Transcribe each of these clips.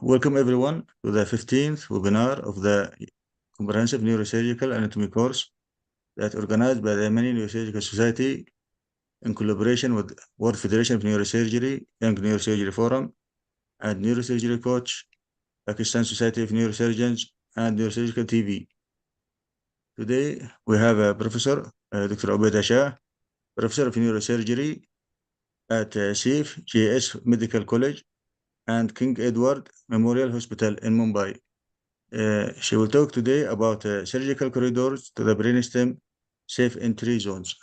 Welcome everyone to the 15th webinar of the Comprehensive Neurosurgical Anatomy course that organized by the Yemeni Neurosurgical Society in collaboration with World Federation of Neurosurgery, Young Neurosurgery Forum, and Neurosurgery Couch, Pakistan Society of Neurosurgeons, and Neurosurgical TV. Today, we have Professor Dr. Abhidha Shah, Professor of Neurosurgery at SIF JS Medical College and King Edward Memorial Hospital in Mumbai. She will talk today about surgical corridors to the brainstem safe entry zones.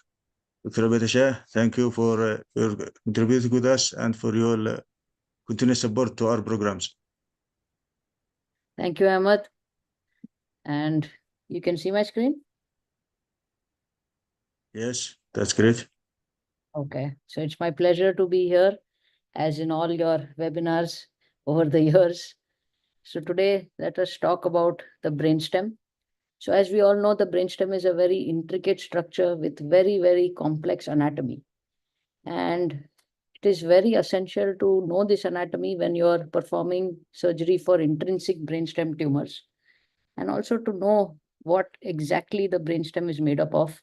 Dr. Abhidha Shah, thank you for your contributing with us and for your continuous support to our programs. Thank you, Ahmed. And you can see my screen? Yes, that's great. Okay, so it's my pleasure to be here, as in all your webinars over the years. So today, let us talk about the brainstem. So as we all know, the brainstem is a very intricate structure with very, very complex anatomy. And it is very essential to know this anatomy when you're performing surgery for intrinsic brainstem tumors, and also to know what exactly the brainstem is made up of.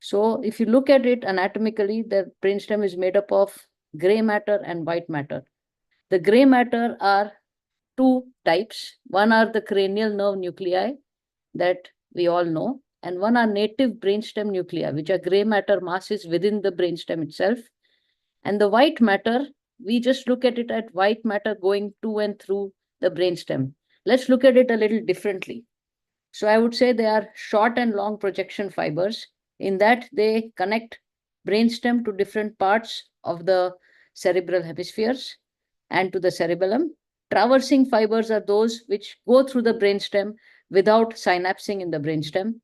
So if you look at it anatomically, the brainstem is made up of gray matter and white matter. The gray matter are two types. One are the cranial nerve nuclei that we all know, and one are native brainstem nuclei, which are gray matter masses within the brainstem itself. And the white matter, we just look at it at white matter going to and through the brainstem. Let's look at it a little differently. So I would say they are short and long projection fibers, in that they connect brainstem to different parts of the cerebral hemispheres and to the cerebellum. Traversing fibers are those which go through the brainstem without synapsing in the brainstem.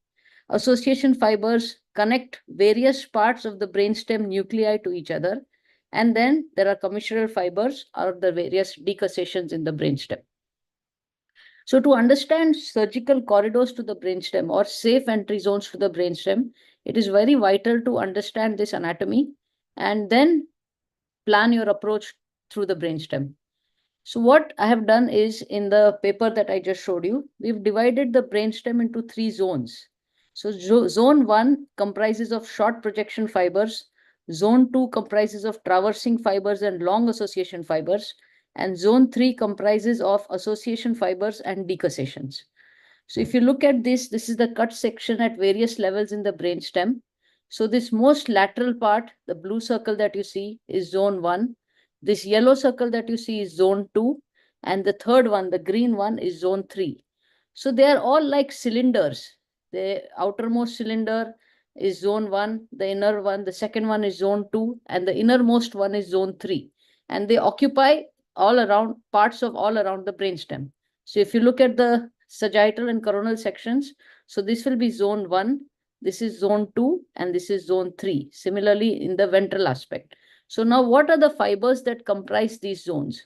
Association fibers connect various parts of the brainstem nuclei to each other. And then there are commissural fibers or the various decussations in the brainstem. So to understand surgical corridors to the brainstem or safe entry zones to the brainstem, it is very vital to understand this anatomy and then plan your approach through the brainstem. So what I have done is, in the paper that I just showed you, we've divided the brainstem into 3 zones. So zone 1 comprises of short projection fibers, zone 2 comprises of traversing fibers and long association fibers, and zone 3 comprises of association fibers and decussations. So if you look at this, this is the cut section at various levels in the brainstem. So this most lateral part, the blue circle that you see, is zone 1. This yellow circle that you see is zone 2. And the third one, the green one, is zone 3. So they are all like cylinders. The outermost cylinder is zone 1, the inner one, the second one is zone 2, and the innermost one is zone 3. And they occupy all around parts of all around the brainstem. So if you look at the sagittal and coronal sections, so this will be zone 1, this is zone 2, and this is zone 3. Similarly, in the ventral aspect. So now what are the fibers that comprise these zones?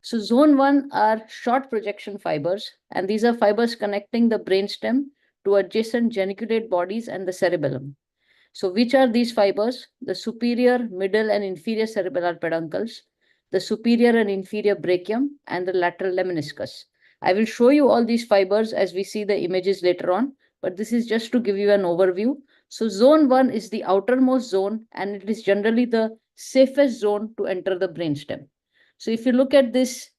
So zone 1 are short projection fibers, and these are fibers connecting the brainstem to adjacent geniculate bodies and the cerebellum. So which are these fibers? The superior, middle, and inferior cerebellar peduncles, the superior and inferior brachium, and the lateral lemniscus. I will show you all these fibers as we see the images later on, but this is just to give you an overview. So zone 1 is the outermost zone, and it is generally the safest zone to enter the brainstem. So if you look at this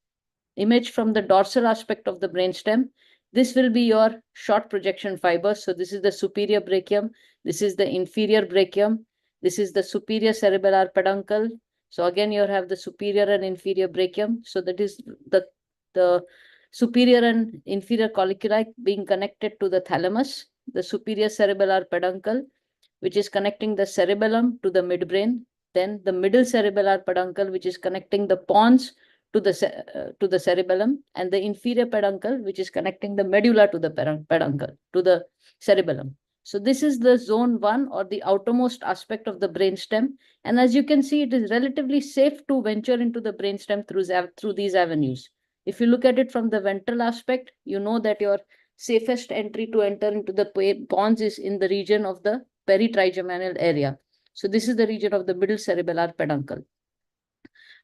image from the dorsal aspect of the brainstem, this will be your short projection fibers. So this is the superior brachium, this is the inferior brachium, this is the superior cerebellar peduncle. So again, you have the superior and inferior brachium. So that is the superior and inferior colliculi being connected to the thalamus, the superior cerebellar peduncle, which is connecting the cerebellum to the midbrain, then the middle cerebellar peduncle, which is connecting the pons to the cerebellum, and the inferior peduncle, which is connecting the medulla to the peduncle, to the cerebellum. So this is the zone 1 or the outermost aspect of the brainstem. And as you can see, it is relatively safe to venture into the brainstem through these avenues. If you look at it from the ventral aspect, you know that your safest entry to enter into the pons is in the region of the peritrigeminal area. So this is the region of the middle cerebellar peduncle.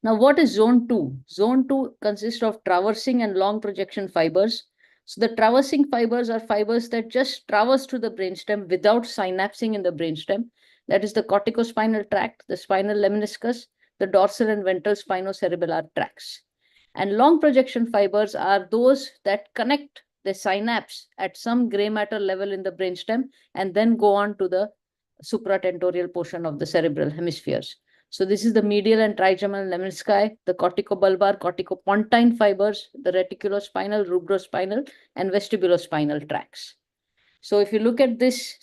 Now, what is zone 2? Zone 2 consists of traversing and long projection fibers. So the traversing fibers are fibers that just traverse through the brainstem without synapsing in the brainstem. That is the corticospinal tract, the spinal lemniscus, the dorsal and ventral spinocerebellar tracts. And long projection fibers are those that connect the synapse at some gray matter level in the brainstem and then go on to the supratentorial portion of the cerebral hemispheres. So this is the medial and trigeminal lemnisci, the corticobulbar, corticopontine fibers, the reticulospinal, rubrospinal, and vestibulospinal tracts. So if you look at this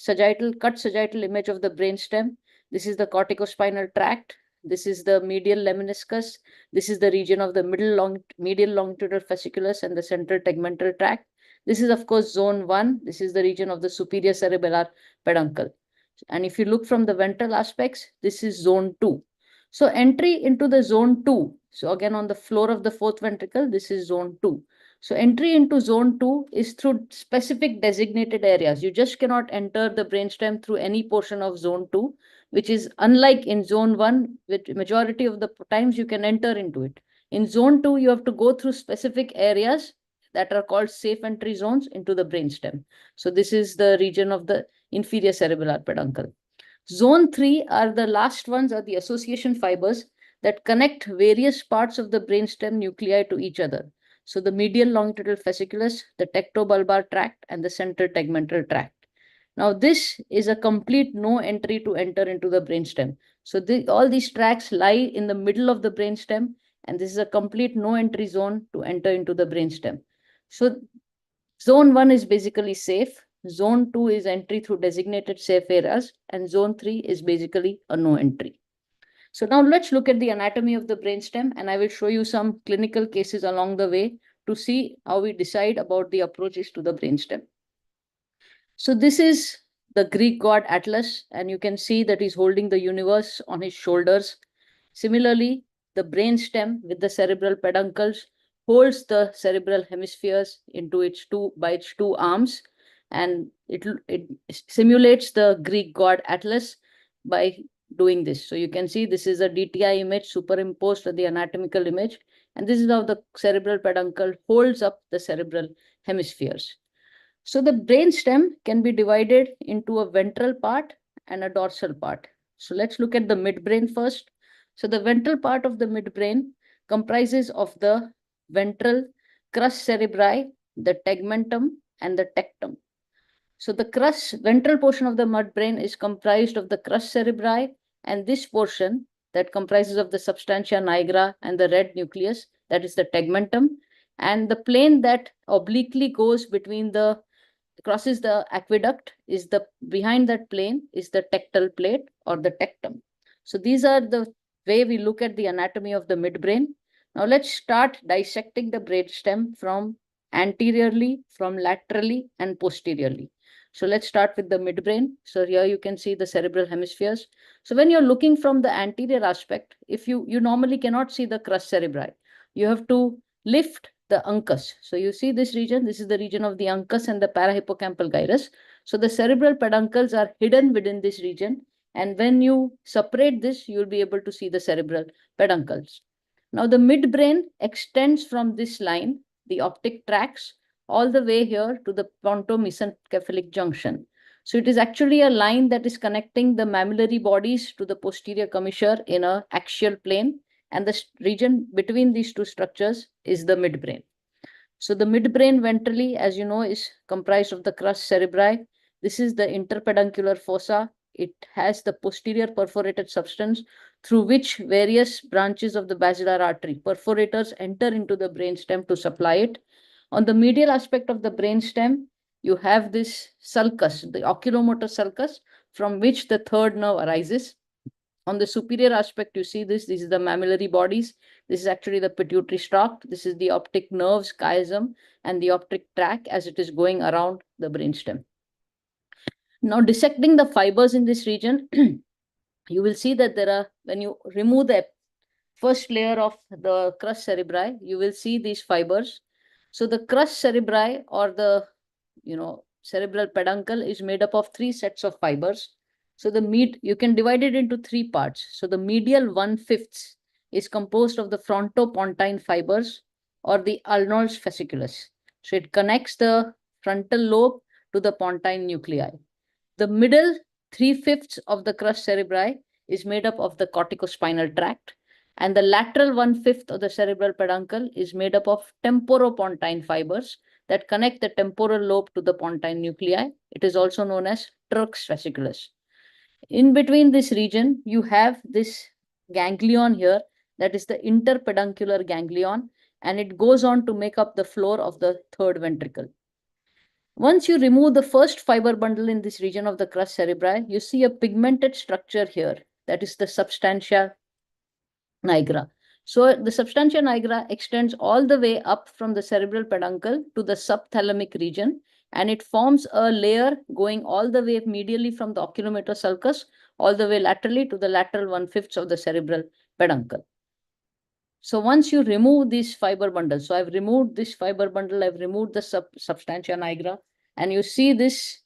cut sagittal image of the brainstem, this is the corticospinal tract. This is the medial lemniscus. This is the region of the medial longitudinal fasciculus and the central tegmental tract. This is, of course, zone 1. This is the region of the superior cerebellar peduncle. And if you look from the ventral aspects, this is zone 2. So entry into the zone 2. So again, on the floor of the fourth ventricle, this is zone 2. So entry into zone 2 is through specific designated areas. You just cannot enter the brainstem through any portion of zone 2, which is unlike in zone 1, which majority of the times you can enter into it. In zone 2, you have to go through specific areas that are called safe entry zones into the brainstem. So this is the region of the inferior cerebellar peduncle. Zone 3 are the last ones, are the association fibers that connect various parts of the brainstem nuclei to each other. So the medial longitudinal fasciculus, the tectobulbar tract, and the central tegmental tract. Now this is a complete no entry to enter into the brainstem. So all these tracts lie in the middle of the brainstem, and this is a complete no entry zone to enter into the brainstem. So zone 1 is basically safe. Zone 2 is entry through designated safe areas, and zone 3 is basically a no entry. So now let's look at the anatomy of the brainstem, and I will show you some clinical cases along the way to see how we decide about the approaches to the brainstem. So this is the Greek god Atlas, and you can see that he's holding the universe on his shoulders. Similarly, the brainstem with the cerebral peduncles holds the cerebral hemispheres into its two arms, and it simulates the Greek god Atlas by doing this. So you can see this is a DTI image superimposed on the anatomical image, and this is how the cerebral peduncle holds up the cerebral hemispheres. So the brainstem can be divided into a ventral part and a dorsal part. So let's look at the midbrain first. So the ventral part of the midbrain comprises of the ventral crus cerebri, the tegmentum, and the tectum. So the ventral portion of the midbrain is comprised of the crus cerebri, and this portion that comprises of the substantia nigra and the red nucleus, that is the tegmentum, and the plane that obliquely goes between the crosses the aqueduct is behind that plane is the tectal plate or the tectum. So these are the way we look at the anatomy of the midbrain. Now let's start dissecting the brainstem from anteriorly, from laterally, and posteriorly. So let's start with the midbrain. So here you can see the cerebral hemispheres. So when you're looking from the anterior aspect, if you normally cannot see the crus cerebri, you have to lift the uncus. So you see this region, this is the region of the uncus and the parahippocampal gyrus. So the cerebral peduncles are hidden within this region. And when you separate this, you'll be able to see the cerebral peduncles. Now the midbrain extends from this line, the optic tracts, all the way here to the pontomesencephalic junction. So it is actually a line that is connecting the mammillary bodies to the posterior commissure in an axial plane. And the region between these two structures is the midbrain. So the midbrain ventrally, as you know, is comprised of the crus cerebri. This is the interpeduncular fossa. It has the posterior perforated substance through which various branches of the basilar artery, perforators, enter into the brainstem to supply it. On the medial aspect of the brainstem, you have this sulcus, the oculomotor sulcus, from which the third nerve arises. On the superior aspect, you see this is the mammillary bodies. This is actually the pituitary stalk. This is the optic nerves, chiasm, and the optic tract as it is going around the brainstem. Now, dissecting the fibers in this region, you will see that there are, when you remove the first layer of the crus cerebri, you will see these fibers. So the crus cerebri or the cerebral peduncle is made up of 3 sets of fibers. So you can divide it into 3 parts. So the medial 1/5 is composed of the frontopontine fibers or the ulnar's fasciculus. So it connects the frontal lobe to the pontine nuclei. The middle 3/5 of the crus cerebri is made up of the corticospinal tract, and the lateral 1/5 of the cerebral peduncle is made up of temporopontine fibers that connect the temporal lobe to the pontine nuclei. It is also known as Turk's fasciculus. In between this region, you have this ganglion here, that is the interpeduncular ganglion, and it goes on to make up the floor of the third ventricle. Once you remove the first fiber bundle in this region of the crus cerebri, you see a pigmented structure here, that is the substantia nigra. So the substantia nigra extends all the way up from the cerebral peduncle to the subthalamic region, and it forms a layer going all the way medially from the oculomotor sulcus all the way laterally to the lateral 1/5 of the cerebral peduncle. So once you remove these fiber bundles, so I've removed this fiber bundle, I've removed the substantia nigra, and you see this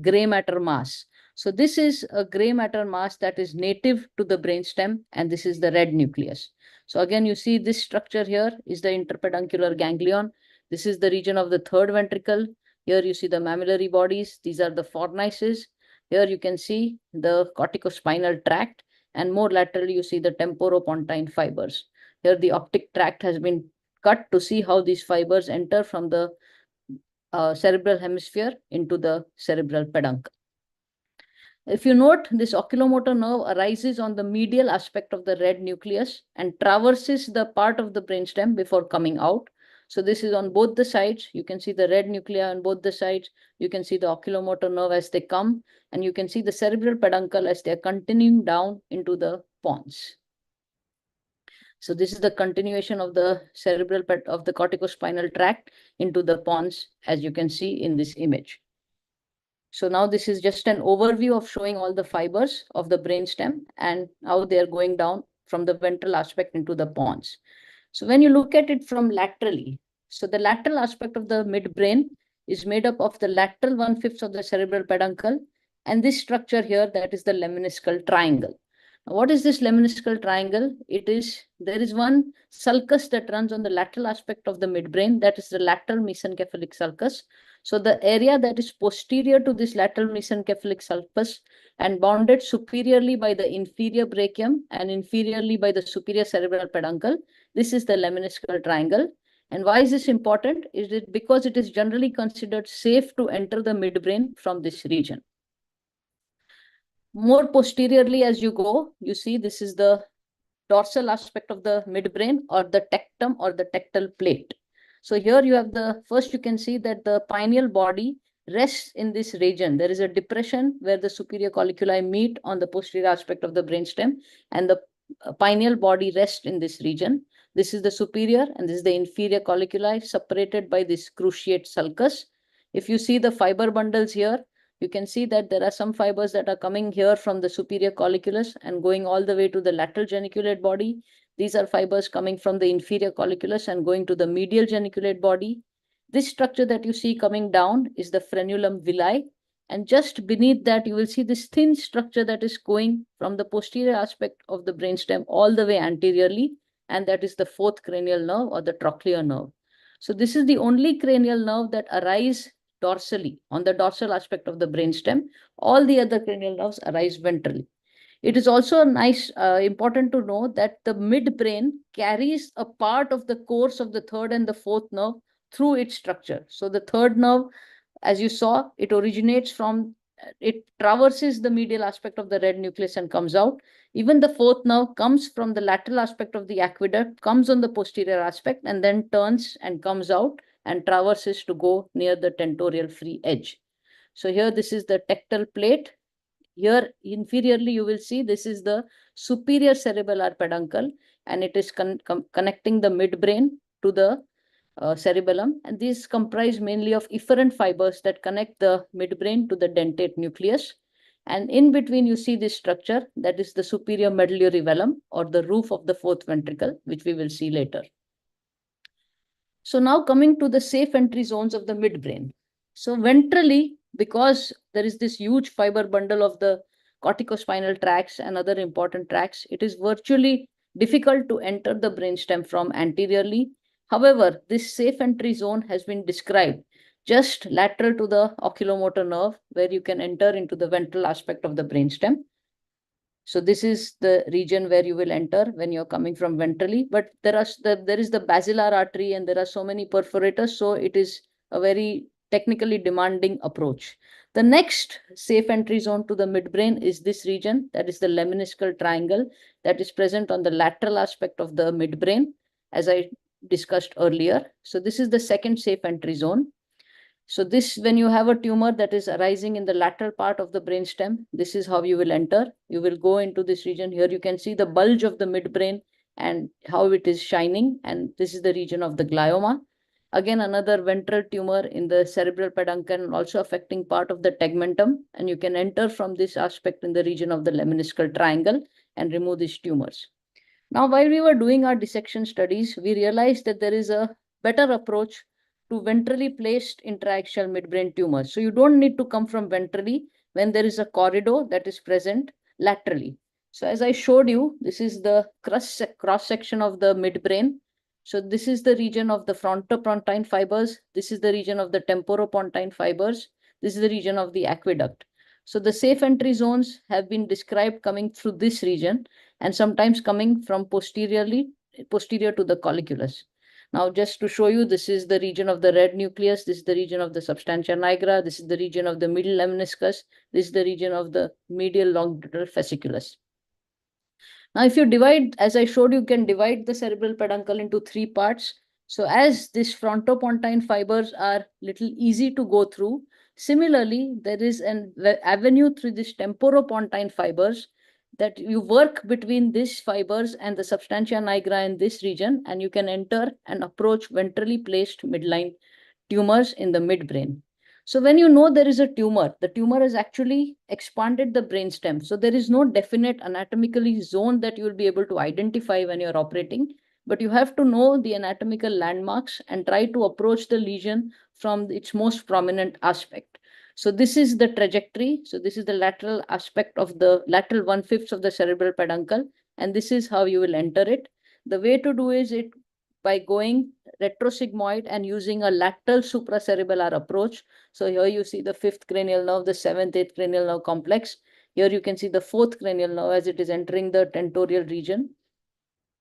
gray matter mass. So this is a gray matter mass that is native to the brainstem, and this is the red nucleus. So again, you see this structure here is the interpeduncular ganglion. This is the region of the third ventricle. Here you see the mammillary bodies. These are the fornices. Here you can see the corticospinal tract, and more laterally you see the temporopontine fibers. Here the optic tract has been cut to see how these fibers enter from the cerebral hemisphere into the cerebral peduncle. If you note, this oculomotor nerve arises on the medial aspect of the red nucleus and traverses the part of the brainstem before coming out. So this is on both the sides. You can see the red nuclei on both the sides. You can see the oculomotor nerve as they come, and you can see the cerebral peduncle as they are continuing down into the pons. So this is the continuation of the cerebral of the corticospinal tract into the pons, as you can see in this image. So now this is just an overview of showing all the fibers of the brainstem and how they are going down from the ventral aspect into the pons. So when you look at it from laterally, so the lateral aspect of the midbrain is made up of the lateral 1/5 of the cerebral peduncle and this structure here, that is the lemniscal triangle. Now, what is this lemniscal triangle? There is one sulcus that runs on the lateral aspect of the midbrain, that is the lateral mesencephalic sulcus. So the area that is posterior to this lateral mesencephalic sulcus and bounded superiorly by the inferior brachium and inferiorly by the superior cerebral peduncle, this is the lemniscal triangle. And why is this important? Is it because it is generally considered safe to enter the midbrain from this region. More posteriorly as you go, you see this is the dorsal aspect of the midbrain or the tectum or the tectal plate. So here you have first you can see that the pineal body rests in this region. There is a depression where the superior colliculi meet on the posterior aspect of the brainstem, and the pineal body rests in this region. This is the superior and this is the inferior colliculi separated by this cruciate sulcus. If you see the fiber bundles here, you can see that there are some fibers that are coming here from the superior colliculus and going all the way to the lateral geniculate body. These are fibers coming from the inferior colliculus and going to the medial geniculate body. This structure that you see coming down is the frenulum villi. And just beneath that, you will see this thin structure that is going from the posterior aspect of the brainstem all the way anteriorly. And that is the fourth cranial nerve or the trochlear nerve. So this is the only cranial nerve that arises dorsally on the dorsal aspect of the brainstem. All the other cranial nerves arise ventrally. It is also important to know that the midbrain carries a part of the course of the third and the fourth nerve through its structure. So the third nerve, as you saw, it traverses the medial aspect of the red nucleus and comes out. Even the fourth nerve comes from the lateral aspect of the aqueduct, comes on the posterior aspect, and then turns and comes out and traverses to go near the tentorial free edge. So here, this is the tectal plate. Here, inferiorly, you will see this is the superior cerebellar peduncle, and it is connecting the midbrain to the cerebellum. And these comprise mainly of efferent fibers that connect the midbrain to the dentate nucleus. And in between, you see this structure, that is the superior medullary vellum or the roof of the fourth ventricle, which we will see later. So now coming to the safe entry zones of the midbrain. So ventrally, because there is this huge fiber bundle of the corticospinal tracts and other important tracts, it is virtually difficult to enter the brainstem from anteriorly. However, this safe entry zone has been described just lateral to the oculomotor nerve, where you can enter into the ventral aspect of the brainstem. So this is the region where you will enter when you're coming from ventrally, but there is the basilar artery and there are so many perforators, so it is a very technically demanding approach. The next safe entry zone to the midbrain is this region, that is the lemniscal triangle that is present on the lateral aspect of the midbrain, as I discussed earlier. So this is the second safe entry zone. So this, when you have a tumor that is arising in the lateral part of the brainstem, this is how you will enter. You will go into this region. Here you can see the bulge of the midbrain and how it is shining. And this is the region of the glioma. Again, another ventral tumor in the cerebral peduncle, also affecting part of the tegmentum. And you can enter from this aspect in the region of the lemniscal triangle and remove these tumors. Now, while we were doing our dissection studies, we realized that there is a better approach to ventrally placed intraaxial midbrain tumors. So you don't need to come from ventrally when there is a corridor that is present laterally. So as I showed you, this is the cross section of the midbrain. So this is the region of the frontopontine fibers. This is the region of the temporopontine fibers. This is the region of the aqueduct. So the safe entry zones have been described coming through this region and sometimes coming from posterior to the colliculus. Now, just to show you, this is the region of the red nucleus. This is the region of the substantia nigra. This is the region of the middle lemniscus. This is the region of the medial longitudinal fasciculus. Now, if you divide, as I showed you, can divide the cerebral peduncle into three parts. So as these frontopontine fibers are little easy to go through, similarly, there is an avenue through these temporopontine fibers that you work between these fibers and the substantia nigra in this region, and you can enter and approach ventrally placed midline tumors in the midbrain. So when you know there is a tumor, the tumor has actually expanded the brainstem. So there is no definite anatomically zone that you will be able to identify when you're operating, but you have to know the anatomical landmarks and try to approach the lesion from its most prominent aspect. So this is the trajectory. So this is the lateral aspect of the lateral 1/5 of the cerebral peduncle, and this is how you will enter it. The way to do is it by going retrosigmoid and using a lateral supracerebellar approach. So here you see the 5th cranial nerve, the 7th, 8th cranial nerve complex. Here you can see the 4th cranial nerve as it is entering the tentorial region.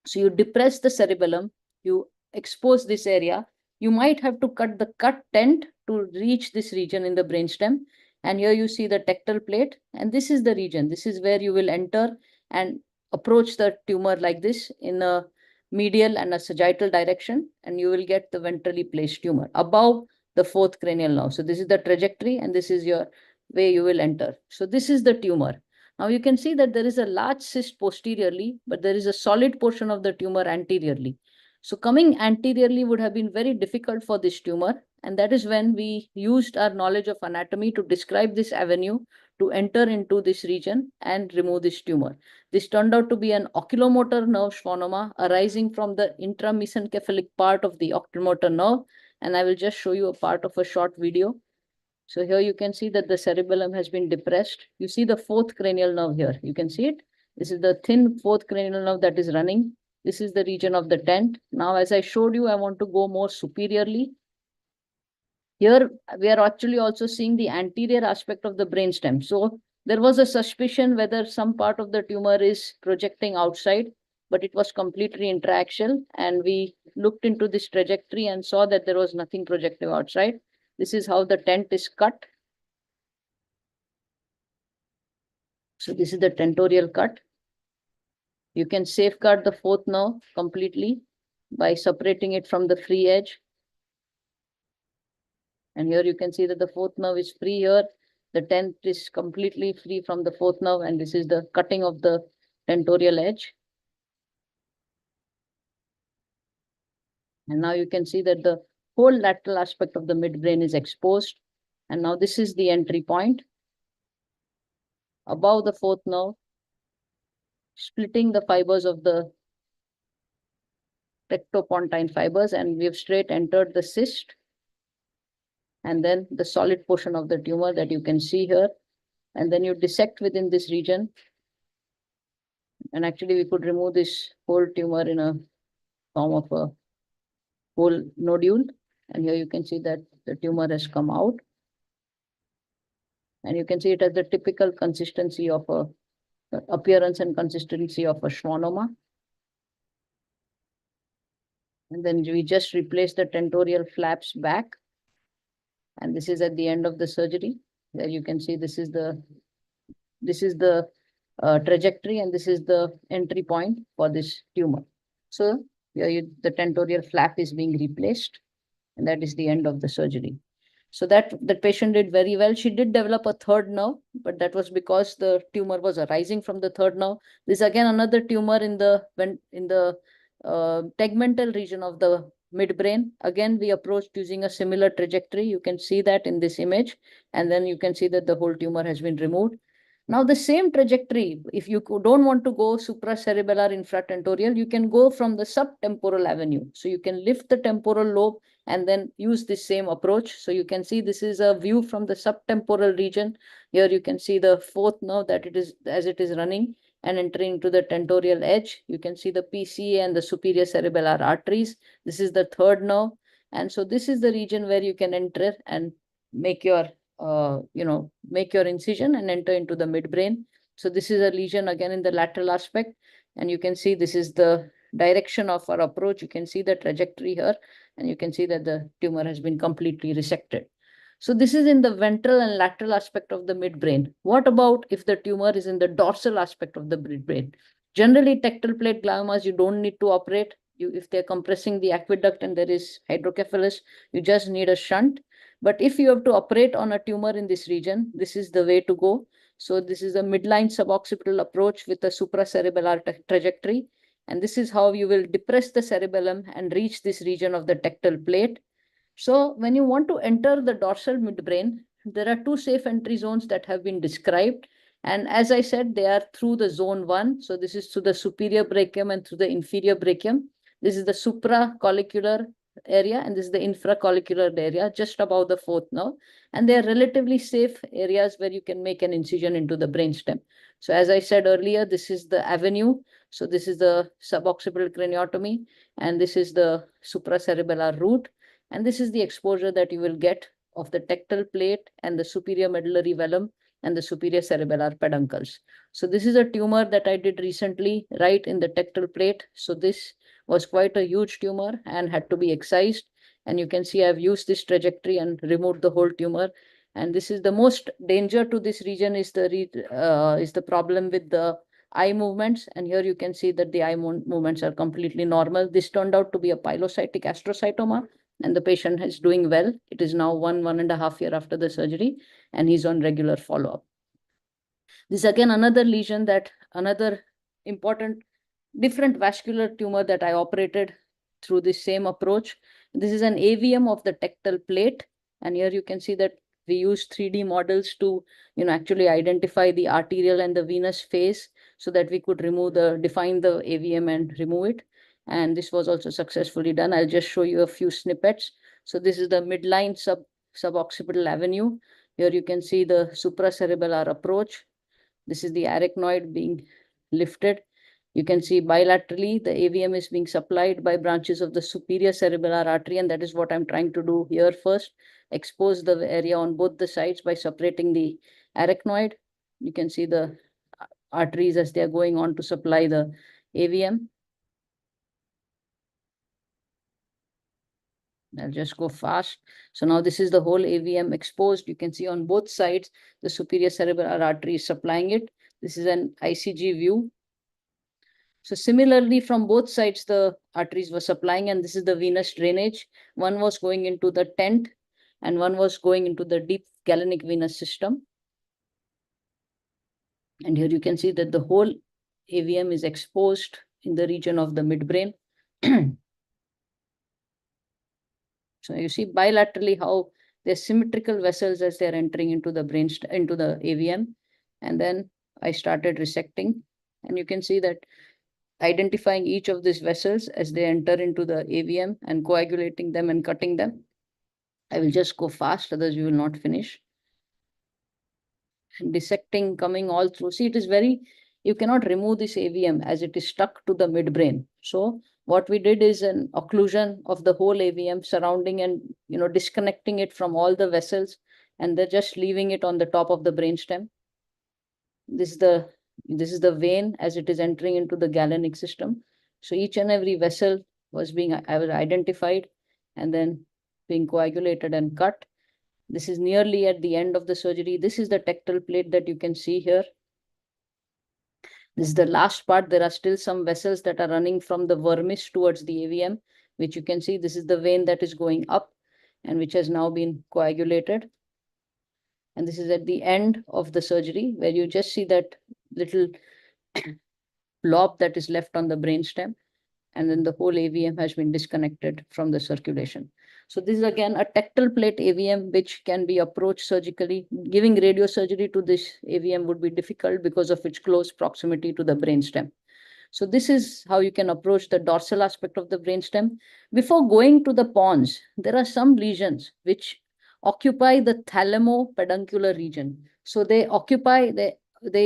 So you depress the cerebellum, you expose this area. You might have to cut the cut tent to reach this region in the brainstem. And here you see the tectal plate, and this is the region. This is where you will enter and approach the tumor like this in a medial and a sagittal direction, and you will get the ventrally placed tumor above the 4th cranial nerve. So this is the trajectory, and this is your way you will enter. So this is the tumor. Now you can see that there is a large cyst posteriorly, but there is a solid portion of the tumor anteriorly. So coming anteriorly would have been very difficult for this tumor. And that is when we used our knowledge of anatomy to describe this avenue to enter into this region and remove this tumor. This turned out to be an oculomotor nerve schwannoma arising from the intramesencephalic part of the oculomotor nerve. And I will just show you a part of a short video. So here you can see that the cerebellum has been depressed. You see the 4th cranial nerve here. You can see it. This is the thin 4th cranial nerve that is running. This is the region of the tent. Now, as I showed you, I want to go more superiorly. Here, we are actually also seeing the anterior aspect of the brainstem. So there was a suspicion whether some part of the tumor is projecting outside, but it was completely intraaxial. And we looked into this trajectory and saw that there was nothing projective outside. This is how the tent is cut. So this is the tentorial cut. You can safeguard the 4th nerve completely by separating it from the free edge. And here you can see that the 4th nerve is free here. The 10th is completely free from the 4th nerve, and this is the cutting of the tentorial edge. And now you can see that the whole lateral aspect of the midbrain is exposed. And now this is the entry point above the 4th nerve, splitting the fibers of the tectopontine fibers, and we have straight entered the cyst. And then the solid portion of the tumor that you can see here. And then you dissect within this region. And actually we could remove this whole tumor in a form of a whole nodule. And here you can see that the tumor has come out. And you can see it has the typical consistency of a appearance and consistency of a schwannoma. And then we just replace the tentorial flaps back. And this is at the end of the surgery. There you can see this is the trajectory, and this is the entry point for this tumor. So here the tentorial flap is being replaced, and that is the end of the surgery. So that the patient did very well. She did develop a third nerve, but that was because the tumor was arising from the third nerve. This again another tumor in the tegmental region of the midbrain. Again, we approached using a similar trajectory. You can see that in this image, and then you can see that the whole tumor has been removed. Now the same trajectory, if you don't want to go supracerebellar infratentorial, you can go from the subtemporal avenue. So you can lift the temporal lobe and then use the same approach. So you can see this is a view from the subtemporal region. Here you can see the fourth nerve that it is as it is running and entering into the tentorial edge. You can see the PCA and the superior cerebellar arteries. This is the third nerve. And so this is the region where you can enter and make your make your incision and enter into the midbrain. So this is a lesion again in the lateral aspect, and you can see this is the direction of our approach. You can see the trajectory here, and you can see that the tumor has been completely resected. So this is in the ventral and lateral aspect of the midbrain. What about if the tumor is in the dorsal aspect of the midbrain? Generally, tectal plate gliomas, you don't need to operate. If they're compressing the aqueduct and there is hydrocephalus, you just need a shunt. But if you have to operate on a tumor in this region, this is the way to go. So this is a midline suboccipital approach with a supracerebellar trajectory. And this is how you will depress the cerebellum and reach this region of the tectal plate. So when you want to enter the dorsal midbrain, there are two safe entry zones that have been described. And as I said, they are through the zone 1. So this is through the superior brachium and through the inferior brachium. This is the supracollicular area, and this is the infracollicular area just above the fourth nerve. And they are relatively safe areas where you can make an incision into the brainstem. So as I said earlier, this is the avenue. So this is the suboccipital craniotomy, and this is the supracerebellar root. And this is the exposure that you will get of the tectal plate and the superior medullary velum and the superior cerebellar peduncles. So this is a tumor that I did recently right in the tectal plate. So this was quite a huge tumor and had to be excised. And you can see I've used this trajectory and removed the whole tumor. And this is the most danger to this region is the problem with the eye movements. And here you can see that the eye movements are completely normal. This turned out to be a pilocytic astrocytoma, and the patient is doing well. It is now 1.5 years after the surgery, and he's on regular follow-up. This again another lesion, that another important different vascular tumor that I operated through this same approach. This is an AVM of the tectal plate, and here you can see that we use 3D models to actually identify the arterial and the venous phase so that we could define the AVM and remove it. And this was also successfully done. I'll just show you a few snippets. So this is the midline suboccipital avenue. Here you can see the supracerebellar approach. This is the arachnoid being lifted. You can see bilaterally the AVM is being supplied by branches of the superior cerebellar artery, and that is what I'm trying to do here first. Expose the area on both the sides by separating the arachnoid. You can see the arteries as they are going on to supply the AVM. I'll just go fast. So now this is the whole AVM exposed. You can see on both sides, the superior cerebellar artery is supplying it. This is an ICG view. So similarly, from both sides, the arteries were supplying, and this is the venous drainage. One was going into the tent, and one was going into the deep galenic venous system. And here you can see that the whole AVM is exposed in the region of the midbrain. So you see bilaterally how they're symmetrical vessels as they're entering into the into the AVM. And then I started resecting, and you can see that identifying each of these vessels as they enter into the AVM and coagulating them and cutting them. I will just go fast, otherwise we will not finish. And dissecting, coming all through. See, it is very you cannot remove this AVM as it is stuck to the midbrain. So what we did is an occlusion of the whole AVM surrounding and disconnecting it from all the vessels, and they're just leaving it on the top of the brainstem. This is the vein as it is entering into the galenic system. So each and every vessel was identified and then being coagulated and cut. This is nearly at the end of the surgery. This is the tectal plate that you can see here. This is the last part. There are still some vessels that are running from the vermis towards the AVM, which you can see. This is the vein that is going up and which has now been coagulated. And this is at the end of the surgery where you just see that little blob that is left on the brainstem. And then the whole AVM has been disconnected from the circulation. So this is again a tectal plate AVM which can be approached surgically. Giving radiosurgery to this AVM would be difficult because of its close proximity to the brainstem. So this is how you can approach the dorsal aspect of the brainstem. Before going to the pons, there are some lesions which occupy the thalamo-peduncular region. So they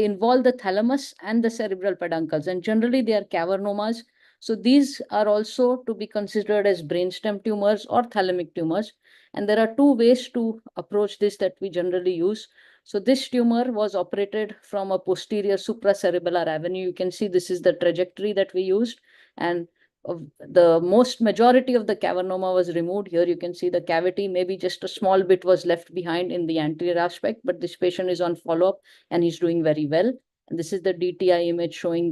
involve the thalamus and the cerebral peduncles, and generally they are cavernomas. So these are also to be considered as brainstem tumors or thalamic tumors. And there are two ways to approach this that we generally use. So this tumor was operated from a posterior supracerebellar avenue. You can see this is the trajectory that we used. And the majority of the cavernoma was removed. Here you can see the cavity, maybe just a small bit was left behind in the anterior aspect, but this patient is on follow-up and he's doing very well. And this is the DTI image showing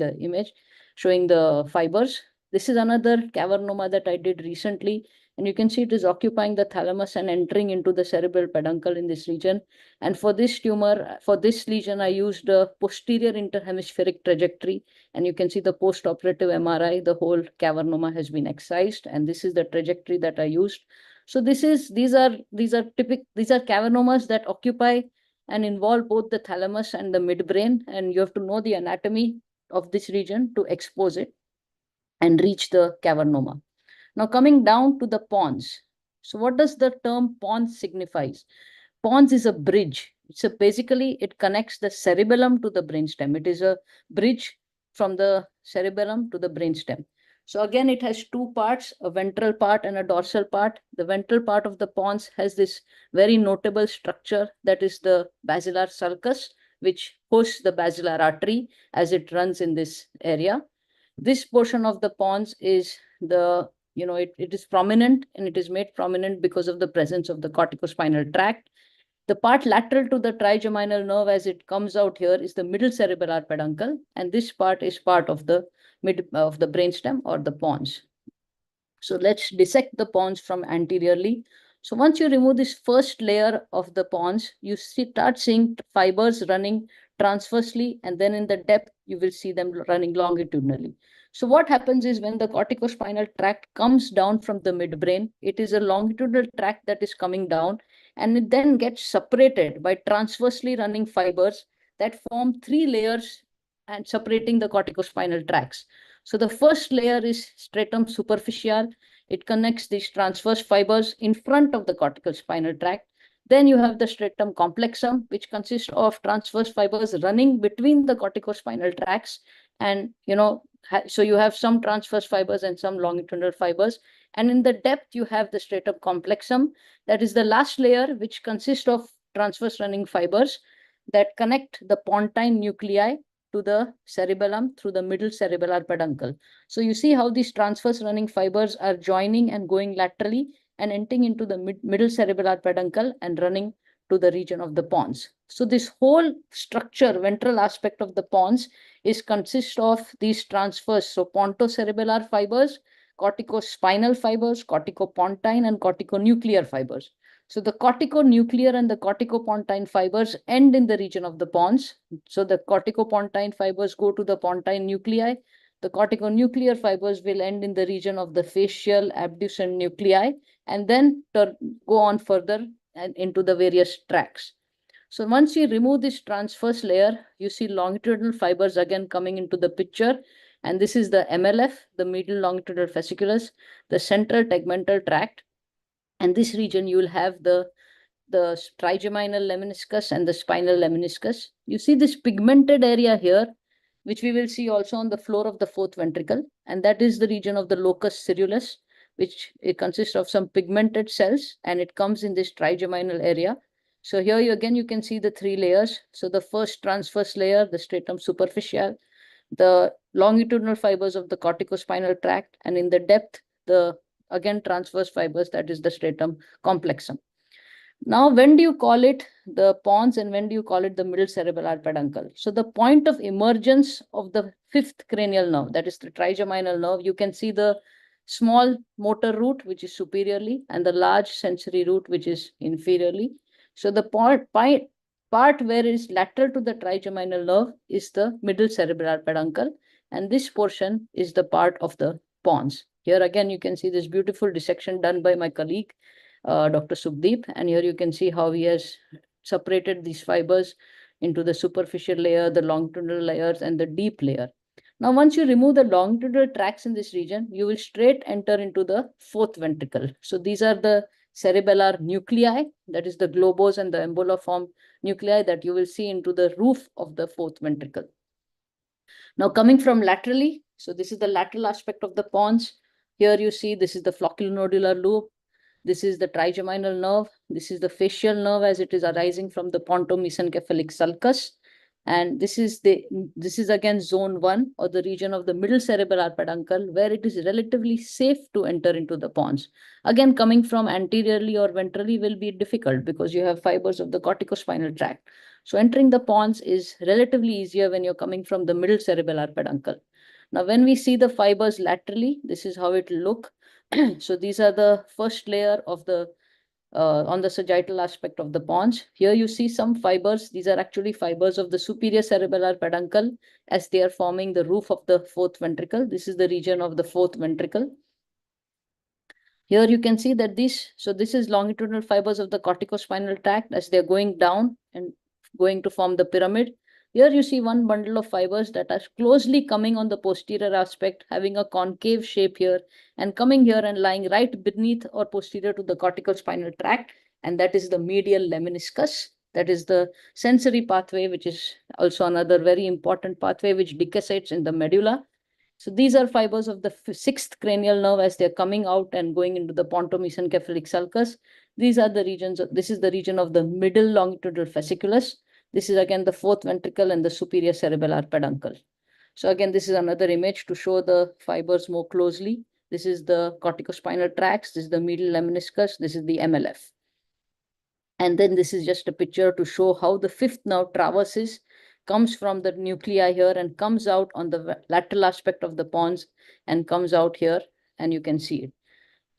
the fibers. This is another cavernoma that I did recently. And you can see it is occupying the thalamus and entering into the cerebral peduncle in this region. And for this tumor, for this lesion, I used a posterior interhemispheric trajectory. And you can see the post-operative MRI, the whole cavernoma has been excised. And this is the trajectory that I used. So these are cavernomas that occupy and involve both the thalamus and the midbrain. And you have to know the anatomy of this region to expose it and reach the cavernoma. Now coming down to the pons. So what does the term pons signifies? Pons is a bridge. Basically it connects the cerebellum to the brainstem. It is a bridge from the cerebellum to the brainstem. So again, it has two parts, a ventral part and a dorsal part. The ventral part of the pons has this very notable structure that is the basilar sulcus, which hosts the basilar artery as it runs in this area. This portion of the pons is it is prominent, and it is made prominent because of the presence of the corticospinal tract. The part lateral to the trigeminal nerve as it comes out here is the middle cerebellar peduncle, and this part is part of the brainstem or the pons. So let's dissect the pons from anteriorly. So once you remove this first layer of the pons, you start seeing fibers running transversely, and then in the depth, you will see them running longitudinally. So what happens is when the corticospinal tract comes down from the midbrain, it is a longitudinal tract that is coming down, and it then gets separated by transversely running fibers that form three layers and separating the corticospinal tracts. So the first layer is stratum superficial. It connects these transverse fibers in front of the cortical spinal tract. Then you have the stratum complexum, which consists of transverse fibers running between the corticospinal tracts. And, so you have some transverse fibers and some longitudinal fibers. And in the depth, you have the stratum complexum. That is the last layer, which consists of transverse running fibers that connect the pontine nuclei to the cerebellum through the middle cerebellar peduncle. So you see how these transverse running fibers are joining and going laterally and entering into the middle cerebellar peduncle and running to the region of the pons. So this whole structure, ventral aspect of the pons, consists of these transverse, so pontocerebellar fibers, corticospinal fibers, corticopontine, and corticonuclear fibers. So the corticonuclear and the corticopontine fibers end in the region of the pons. So the corticopontine fibers go to the pontine nuclei. The corticonuclear fibers will end in the region of the facial, abducent nuclei, and then go on further and into the various tracts. So once you remove this transverse layer, you see longitudinal fibers again coming into the picture. And this is the MLF, the medial longitudinal fasciculus, the central tegmental tract. And this region, you will have the trigeminal lemniscus and the spinal lemniscus. You see this pigmented area here. which we will see also on the floor of the fourth ventricle. And that is the region of the locus ceruleus, which it consists of some pigmented cells, and it comes in this trigeminal area. So here you can see the three layers. So the first transverse layer, the stratum superficial, the longitudinal fibers of the corticospinal tract, and in the depth, the again transverse fibers, that is the stratum complexum. Now, when do you call it the pons and when do you call it the middle cerebellar peduncle? So the point of emergence of the fifth cranial nerve, that is the trigeminal nerve, you can see the small motor root, which is superiorly, and the large sensory root, which is inferiorly. So the part where it is lateral to the trigeminal nerve is the middle cerebellar peduncle, and this portion is the part of the pons. Here again, you can see this beautiful dissection done by my colleague, Dr. Subdeep, and here you can see how he has separated these fibers into the superficial layer, the longitudinal layers, and the deep layer. Now, once you remove the longitudinal tracts in this region, you will straight enter into the fourth ventricle. So these are the cerebellar nuclei, that is the globose and the emboliform nuclei that you will see into the roof of the fourth ventricle. Now, coming from laterally, so this is the lateral aspect of the pons. Here you see this is the flocculonodular loop. This is the trigeminal nerve. This is the facial nerve as it is arising from the pontomesencephalic sulcus. And this is again zone 1, or the region of the middle cerebellar peduncle, where it is relatively safe to enter into the pons. Again, coming from anteriorly or ventrally will be difficult because you have fibers of the corticospinal tract. So entering the pons is relatively easier when you're coming from the middle cerebellar peduncle. Now, when we see the fibers laterally, this is how it will look. So these are the first layer of the on the sagittal aspect of the pons. Here you see some fibers. These are actually fibers of the superior cerebellar peduncle as they are forming the roof of the fourth ventricle. This is the region of the fourth ventricle. Here you can see that this is longitudinal fibers of the corticospinal tract as they're going down and going to form the pyramid. Here you see one bundle of fibers that are closely coming on the posterior aspect, having a concave shape here, and coming here and lying right beneath or posterior to the corticospinal tract, and that is the medial lemniscus. That is the sensory pathway, which is also another very important pathway which decussates in the medulla. So these are fibers of the sixth cranial nerve as they're coming out and going into the pontomesencephalic sulcus. These are the regions. This is the region of the middle longitudinal fasciculus. This is again the fourth ventricle and the superior cerebellar peduncle. So again, this is another image to show the fibers more closely. This is the corticospinal tracts. This is the medial lemniscus. This is the MLF. And then this is just a picture to show how the fifth nerve traverses, comes from the nuclei here and comes out on the lateral aspect of the pons and comes out here, and you can see it.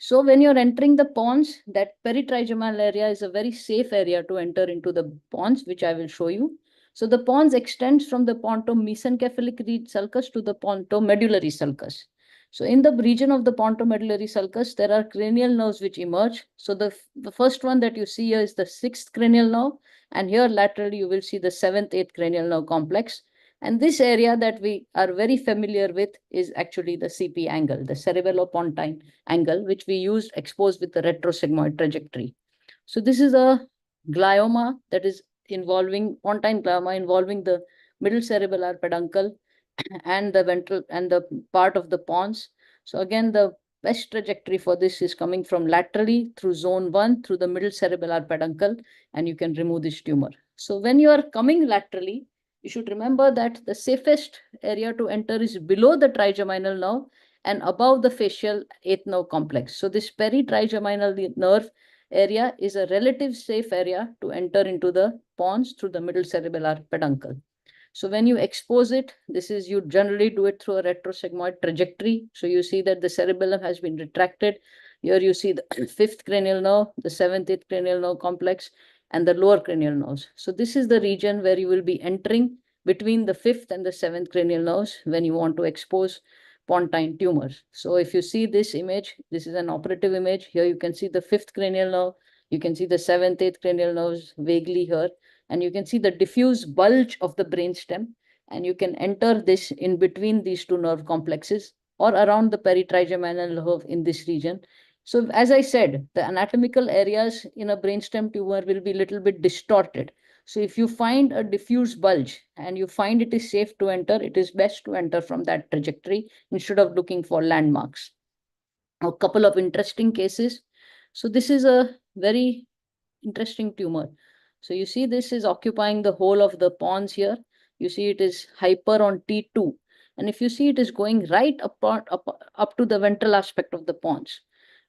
So when you're entering the pons, that peritrigeminal area is a very safe area to enter into the pons, which I will show you. So the pons extends from the pontomesencephalic sulcus to the pontomedullary sulcus. So in the region of the pontomedullary sulcus, there are cranial nerves which emerge. So the first one that you see here is the sixth cranial nerve, and here laterally you will see the seventh, eighth cranial nerve complex. And this area that we are very familiar with is actually the CP angle, the cerebellopontine angle, which we used exposed with the retrosigmoid trajectory. So this is a glioma that is involving pontine glioma involving the middle cerebellar peduncle and the ventral and the part of the pons. So again, the best trajectory for this is coming from laterally through zone 1 through the middle cerebellar peduncle, and you can remove this tumor. So when you are coming laterally, you should remember that the safest area to enter is below the trigeminal nerve and above the facial eighth nerve complex. So this peritrigeminal nerve area is a relative safe area to enter into the pons through the middle cerebellar peduncle. So when you expose it, you generally do it through a retrosigmoid trajectory. So you see that the cerebellum has been retracted. Here you see the fifth cranial nerve, the seventh, eighth cranial nerve complex, and the lower cranial nerves. So this is the region where you will be entering between the fifth and the seventh cranial nerves when you want to expose pontine tumors. So if you see this image, this is an operative image. Here you can see the fifth cranial nerve. You can see the seventh, eighth cranial nerves vaguely here. And you can see the diffuse bulge of the brainstem. And you can enter this in between these two nerve complexes or around the peritrigeminal nerve in this region So as I said, the anatomical areas in a brainstem tumor will be a little bit distorted. So if you find a diffuse bulge and you find it is safe to enter, it is best to enter from that trajectory instead of looking for landmarks. A couple of interesting cases. So this is a very interesting tumor. So you see this is occupying the whole of the pons here. You see it is hyper on T2. And if you see it is going right up to the ventral aspect of the pons.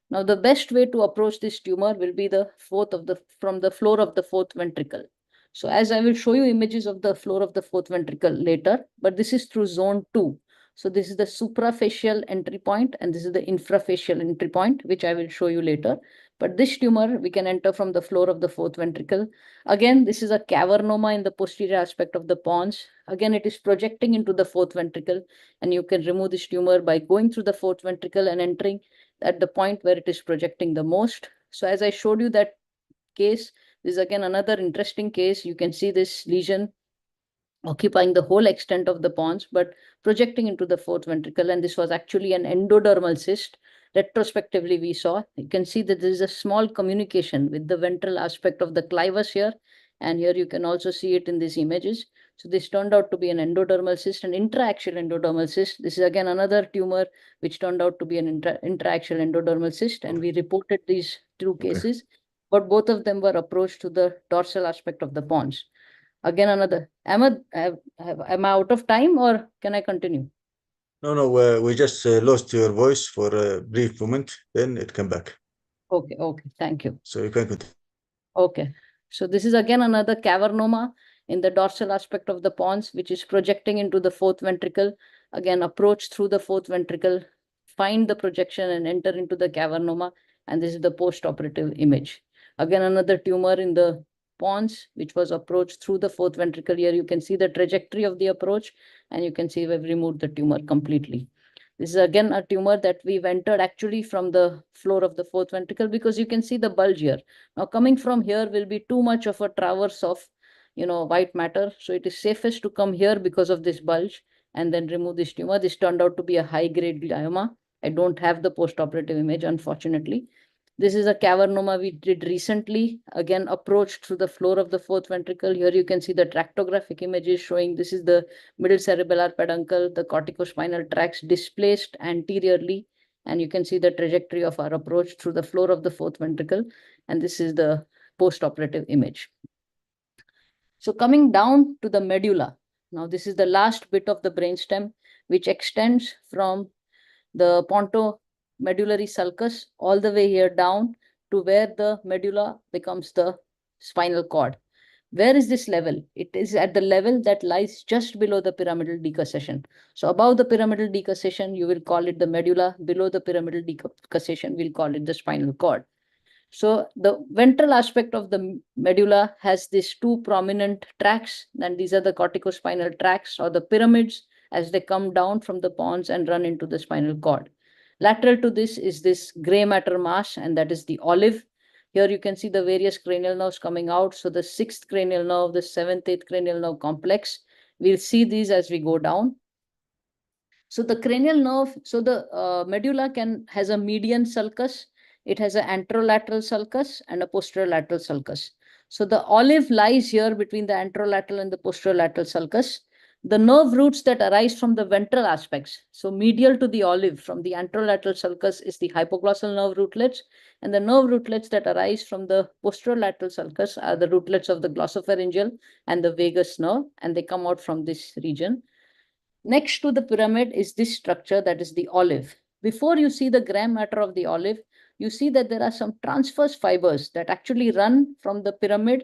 Now, the best way to approach this tumor will be from the floor of the fourth ventricle. So as I will show you images of the floor of the fourth ventricle later, but this is through zone 2. So this is the suprafacial entry point and this is the infrafacial entry point, which I will show you later. But this tumor, we can enter from the floor of the fourth ventricle. Again, this is a cavernoma in the posterior aspect of the pons. Again, it is projecting into the fourth ventricle, and you can remove this tumor by going through the fourth ventricle and entering at the point where it is projecting the most. So as I showed you that case, this is again another interesting case. You can see this lesion occupying the whole extent of the pons, but projecting into the fourth ventricle. And this was actually an endodermal cyst. Retrospectively, we saw, you can see that there is a small communication with the ventral aspect of the clivus here. And here you can also see it in these images. So this turned out to be an endodermal cyst, an intraaxial endodermal cyst. This is again another tumor which turned out to be an intraaxial endodermal cyst. And we reported these two cases, but both of them were approached to the dorsal aspect of the pons. Again, another. Ahmed, am I out of time or can I continue? No, we just lost your voice for a brief moment, then it came back. Okay, thank you. So you can continue. Okay, so this is again another cavernoma in the dorsal aspect of the pons, which is projecting into the fourth ventricle. Again, approach through the fourth ventricle, find the projection and enter into the cavernoma. And this is the post-operative image. Again, another tumor in the pons, which was approached through the fourth ventricle. Here you can see the trajectory of the approach, and you can see we've removed the tumor completely. This is again a tumor that we've entered actually from the floor of the fourth ventricle, because you can see the bulge here. Now coming from here will be too much of a traverse of, white matter. So it is safest to come here because of this bulge and then remove this tumor. This turned out to be a high-grade glioma. I don't have the post-operative image, unfortunately. This is a cavernoma we did recently, again approached through the floor of the fourth ventricle. Here you can see the tractographic images showing this is the middle cerebellar peduncle, the corticospinal tracts displaced anteriorly, and you can see the trajectory of our approach through the floor of the fourth ventricle, and this is the post-operative image. So coming down to the medulla, now this is the last bit of the brainstem, which extends from the pontomedullary sulcus all the way here down to where the medulla becomes the spinal cord. Where is this level? It is at the level that lies just below the pyramidal decussation. So above the pyramidal decussation, you will call it the medulla. Below the pyramidal decussation, we'll call it the spinal cord. So the ventral aspect of the medulla has these two prominent tracts, and these are the corticospinal tracts or the pyramids as they come down from the pons and run into the spinal cord. Lateral to this is this gray matter mass, and that is the olive. Here you can see the various cranial nerves coming out. So the sixth cranial nerve, the seventh, eighth cranial nerve complex. We'll see these as we go down. So the cranial nerve, so the medulla has a median sulcus. It has an anterolateral sulcus and a posterolateral sulcus. So the olive lies here between the anterolateral and the posterolateral sulcus. The nerve roots that arise from the ventral aspects, so medial to the olive from the anterolateral sulcus, is the hypoglossal nerve rootlets, and the nerve rootlets that arise from the posterolateral sulcus are the rootlets of the glossopharyngeal and the vagus nerve, and they come out from this region. Next to the pyramid is this structure, that is the olive. Before you see the gray matter of the olive, you see that there are some transverse fibers that actually run from the pyramid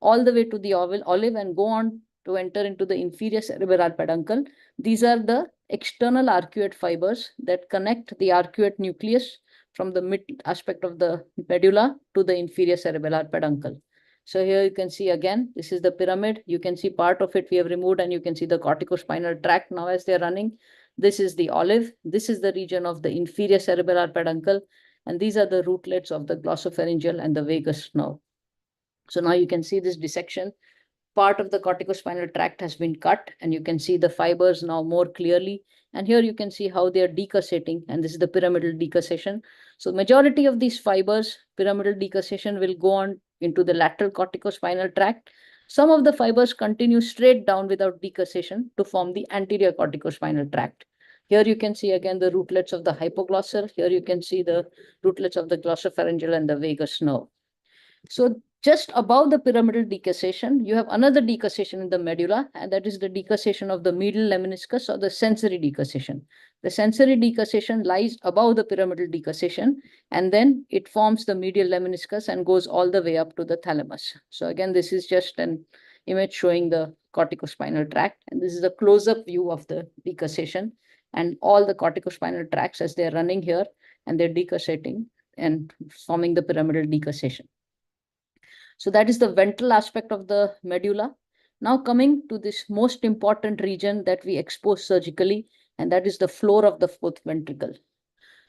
all the way to the olive and go on to enter into the inferior cerebellar peduncle. These are the external arcuate fibers that connect the arcuate nucleus from the mid aspect of the medulla to the inferior cerebellar peduncle. So here you can see again, this is the pyramid. You can see part of it we have removed, and you can see the corticospinal tract now as they're running. This is the olive. This is the region of the inferior cerebellar peduncle. And these are the rootlets of the glossopharyngeal and the vagus nerve. So now you can see this dissection. Part of the corticospinal tract has been cut, and you can see the fibers now more clearly. And here you can see how they are decussating, and this is the pyramidal decussation. So majority of these fibers, pyramidal decussation will go on into the lateral corticospinal tract. Some of the fibers continue straight down without decussation to form the anterior corticospinal tract. Here you can see again the rootlets of the hypoglossal. Here you can see the rootlets of the glossopharyngeal and the vagus nerve. So just above the pyramidal decussation, you have another decussation in the medulla, and that is the decussation of the medial lemniscus or the sensory decussation. The sensory decussation lies above the pyramidal decussation, and then it forms the medial lemniscus and goes all the way up to the thalamus. So again, this is just an image showing the corticospinal tract, and this is a close-up view of the decussation and all the corticospinal tracts as they're running here, and they're decussating and forming the pyramidal decussation. So that is the ventral aspect of the medulla. Now coming to this most important region that we expose surgically, and that is the floor of the fourth ventricle.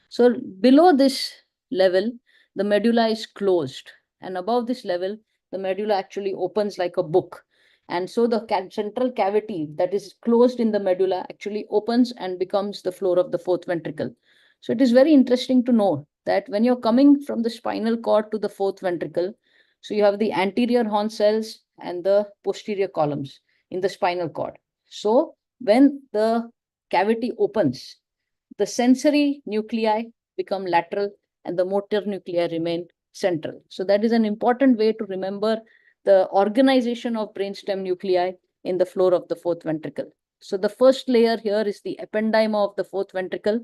So below this level, the medulla is closed, and above this level, the medulla actually opens like a book. And so the central cavity that is closed in the medulla actually opens and becomes the floor of the fourth ventricle. So it is very interesting to know that when you're coming from the spinal cord to the fourth ventricle, so you have the anterior horn cells and the posterior columns in the spinal cord. So when the cavity opens, the sensory nuclei become lateral and the motor nuclei remain central. So that is an important way to remember the organization of brainstem nuclei in the floor of the fourth ventricle. So the first layer here is the ependyma of the fourth ventricle.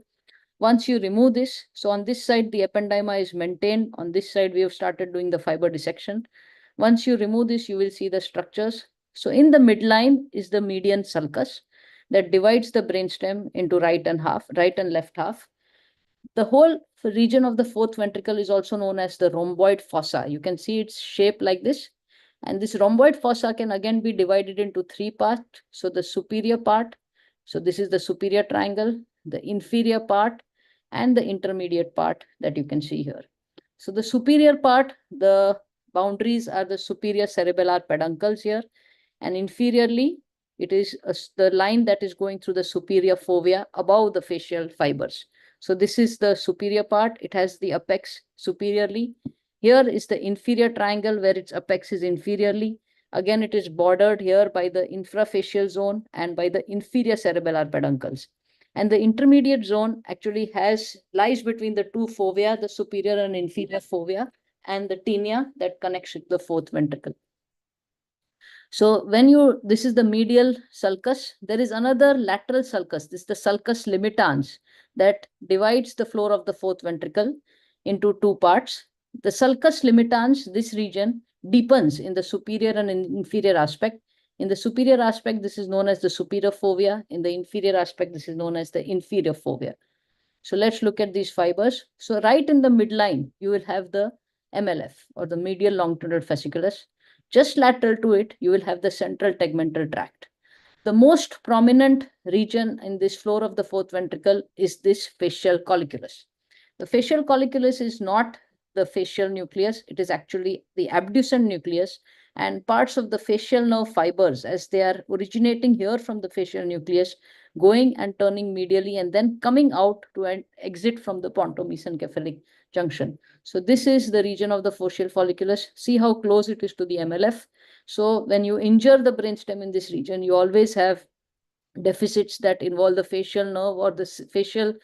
Once you remove this, so on this side, the ependyma is maintained. On this side, we have started doing the fiber dissection. Once you remove this, you will see the structures. So in the midline is the median sulcus that divides the brainstem into right and left half. The whole region of the fourth ventricle is also known as the rhomboid fossa. You can see its shape like this. And this rhomboid fossa can again be divided into three parts. So the superior part, so this is the superior triangle, the inferior part, and the intermediate part that you can see here. So the superior part, the boundaries are the superior cerebellar peduncles here, and inferiorly, it is the line that is going through the superior fovea above the facial fibers. So this is the superior part. It has the apex superiorly. Here is the inferior triangle where its apex is inferiorly. Again, it is bordered here by the infrafacial zone and by the inferior cerebellar peduncles. And the intermediate zone actually lies between the two fovea, the superior and inferior fovea, and the tinea that connects with the fourth ventricle. So this is the medial sulcus. There is another lateral sulcus. This is the sulcus limitans that divides the floor of the fourth ventricle into two parts. The sulcus limitans, this region, deepens in the superior and inferior aspect. In the superior aspect, this is known as the superior fovea. In the inferior aspect, this is known as the inferior fovea. So let's look at these fibers. So right in the midline, you will have the MLF or the medial longitudinal fasciculus. Just lateral to it, you will have the central tegmental tract. The most prominent region in this floor of the fourth ventricle is this facial colliculus. The facial colliculus is not the facial nucleus. It is actually the abducent nucleus, and parts of the facial nerve fibers, as they are originating here from the facial nucleus, going and turning medially and then coming out to an exit from the pontomesencephalic junction. So this is the region of the facial folliculus. See how close it is to the MLF. So when you injure the brainstem in this region, you always have deficits that involve the facial nerve or the facial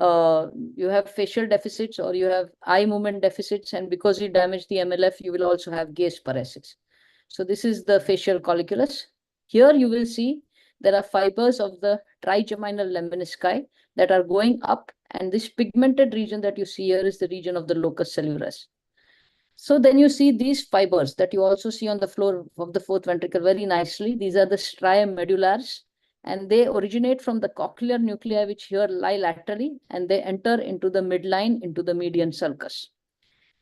you have facial deficits or you have eye movement deficits, and because you damage the MLF, you will also have gaze paresis. So this is the facial colliculus. Here you will see there are fibers of the trigeminal lemnisci that are going up, and this pigmented region that you see here is the region of the locus coeruleus. So then you see these fibers that you also see on the floor of the fourth ventricle very nicely. These are the striae medullaris, and they originate from the cochlear nuclei, which here lie laterally, and they enter into the midline, into the median sulcus.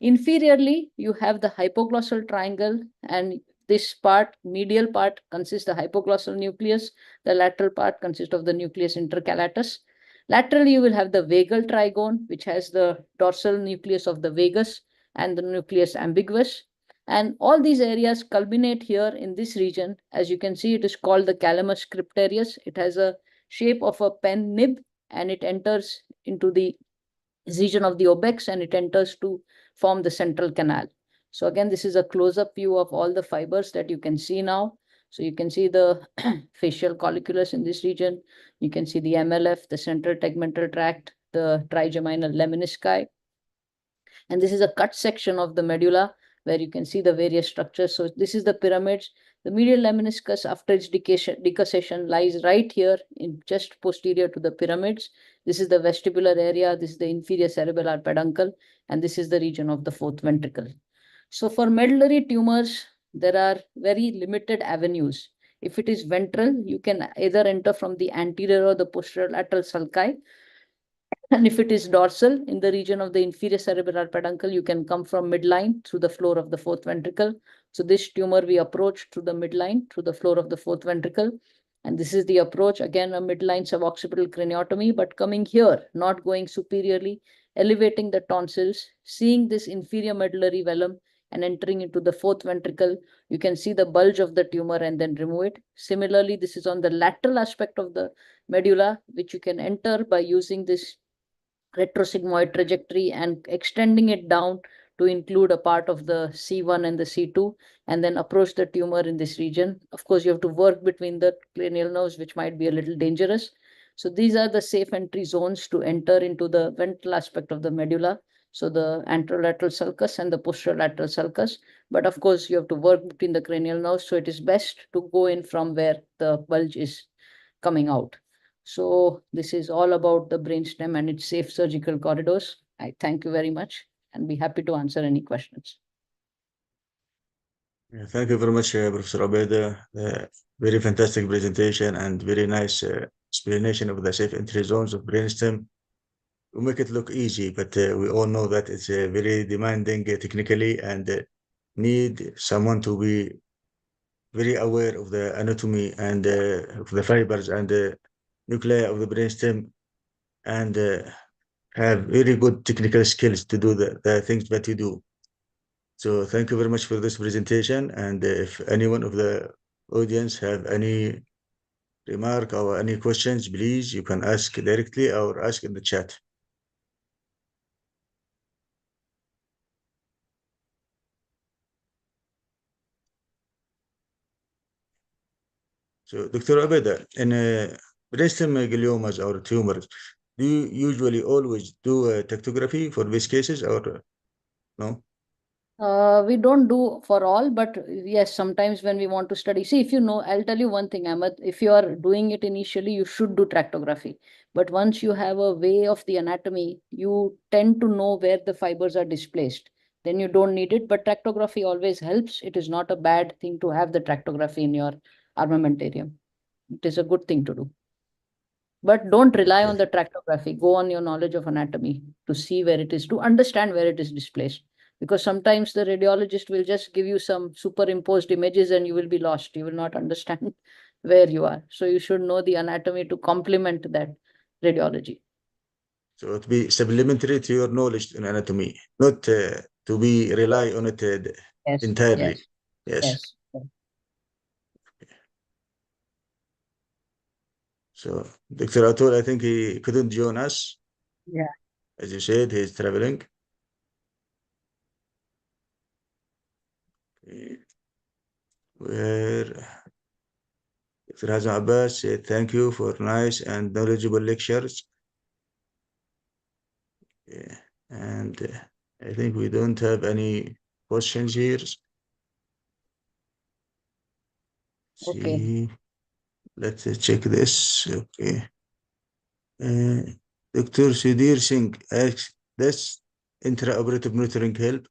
Inferiorly, you have the hypoglossal triangle, and this part, medial part, consists of the hypoglossal nucleus. The lateral part consists of the nucleus intercalatus. Laterally, you will have the vagal trigone, which has the dorsal nucleus of the vagus and the nucleus ambiguus. And all these areas culminate here in this region. As you can see, it is called the calamus cryptarius. It has a shape of a pen nib, and it enters into the region of the obex, and it enters to form the central canal. So again, this is a close-up view of all the fibers that you can see now. So you can see the facial colliculus in this region. You can see the MLF, the central tegmental tract, the trigeminal lemnisci. And this is a cut section of the medulla where you can see the various structures. So this is the pyramids. The medial lemniscus, after its decussation, lies right here in just posterior to the pyramids. This is the vestibular area. This is the inferior cerebellar peduncle, and this is the region of the fourth ventricle. So for medullary tumors, there are very limited avenues. If it is ventral, you can either enter from the anterior or the posterior lateral sulci. And if it is dorsal, in the region of the inferior cerebellar peduncle, you can come from midline through the floor of the fourth ventricle. So this tumor we approach through the midline, through the floor of the fourth ventricle. And this is the approach, again, a midline suboccipital craniotomy, but coming here, not going superiorly, elevating the tonsils, seeing this inferior medullary velum and entering into the fourth ventricle. You can see the bulge of the tumor and then remove it. Similarly, this is on the lateral aspect of the medulla, which you can enter by using this retrosigmoid trajectory and extending it down to include a part of the C1 and the C2, and then approach the tumor in this region. Of course, you have to work between the cranial nerves, which might be a little dangerous. So these are the safe entry zones to enter into the ventral aspect of the medulla. So the anterolateral sulcus and the posterolateral sulcus. But of course, you have to work between the cranial nerves. So it is best to go in from where the bulge is coming out. So this is all about the brainstem and its safe surgical corridors. I thank you very much and be happy to answer any questions. Thank you very much, Professor Abhidha. Very fantastic presentation and very nice explanation of the safe entry zones of brainstem. We make it look easy, but we all know that it's very demanding technically and need someone to be very aware of the anatomy and of the fibers and the nuclei of the brainstem and have very good technical skills to do the things that you do. So thank you very much for this presentation. And if anyone of the audience have any remark or any questions, please, you can ask directly or ask in the chat. So Dr. Abeda, in brainstem gliomas or tumors, do you usually always do a tactography for these cases or no? We don't do for all, but yes, sometimes when we want to study, see, if you know, I'll tell you one thing, Ahmed, if you are doing it initially, you should do tractography. But once you have a way of the anatomy, you tend to know where the fibers are displaced. Then you don't need it, but tractography always helps. It is not a bad thing to have the tractography in your armamentarium. It is a good thing to do. But don't rely on the tractography. Go on your knowledge of anatomy to see where it is, to understand where it is displaced. Because sometimes the radiologist will just give you some superimposed images and you will be lost. You will not understand where you are. So you should know the anatomy to complement that radiology. So it be supplementary to your knowledge in anatomy, not to be rely on it Yes, entirely. yes, Yes. yes. So Dr. Atul, I think he couldn't join us. Yeah. As you said, he's traveling. Where Dr. Hazan Abbas said, thank you for nice and knowledgeable lectures. Yeah. And I think we don't have any questions here. Okay. See, let's check this. Okay. Dr. Sudhir Singh asks, does intraoperative monitoring help?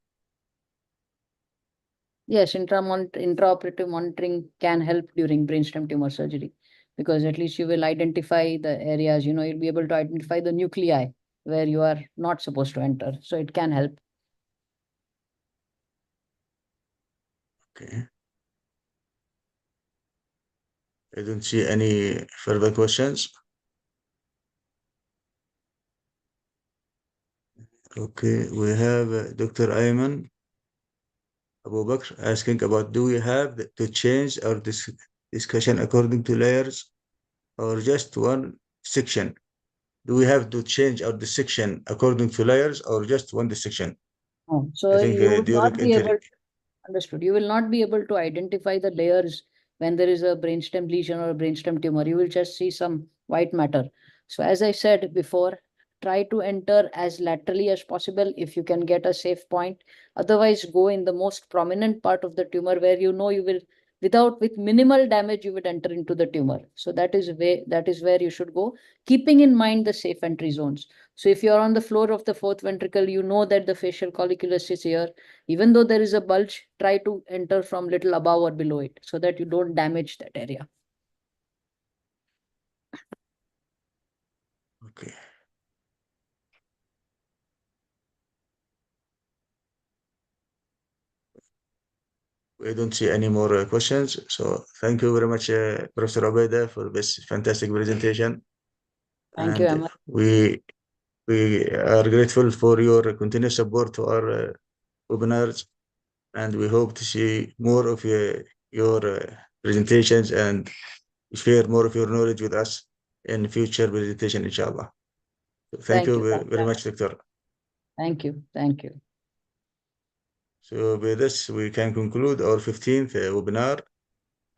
Yes, intraoperative monitoring can help during brainstem tumor surgery because at least you will identify the areas, you'll be able to identify the nuclei where you are not supposed to enter. So it can help. Okay. I don't see any further questions. Okay, we have Dr. Ayman Abu Bakr asking about, do we have to change our discussion according to layers or just one section? do we have to change our dissection according to layers or just one dissection? Oh, so I think you would during not be able, understood. You will not be able to identify the layers when there is a brainstem lesion or a brainstem tumor. You will just see some white matter. So as I said before, try to enter as laterally as possible if you can get a safe point. Otherwise, go in the most prominent part of the tumor where you know you will, with minimal damage, you would enter into the tumor. So that is where you should go, keeping in mind the safe entry zones. So if you're on the floor of the fourth ventricle, you know that the facial colliculus is here. Even though there is a bulge, try to enter from little above or below it so that you don't damage that area. Okay. We don't see any more questions. So thank you very much, Professor Abhidha, for this fantastic presentation. Thank you, And Ahmed. we are grateful for your continuous support to our webinars, and we hope to see more of your presentations and share more of your knowledge with us in future presentation, inshallah. So thank you Thank very you. much, Doctor. Thank you. Thank you. So with this, we can conclude our 15th webinar,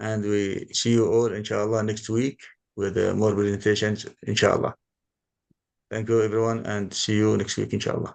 and we see you all, inshallah, next week with more presentations, inshallah. Thank you, everyone, and see you next week, inshallah.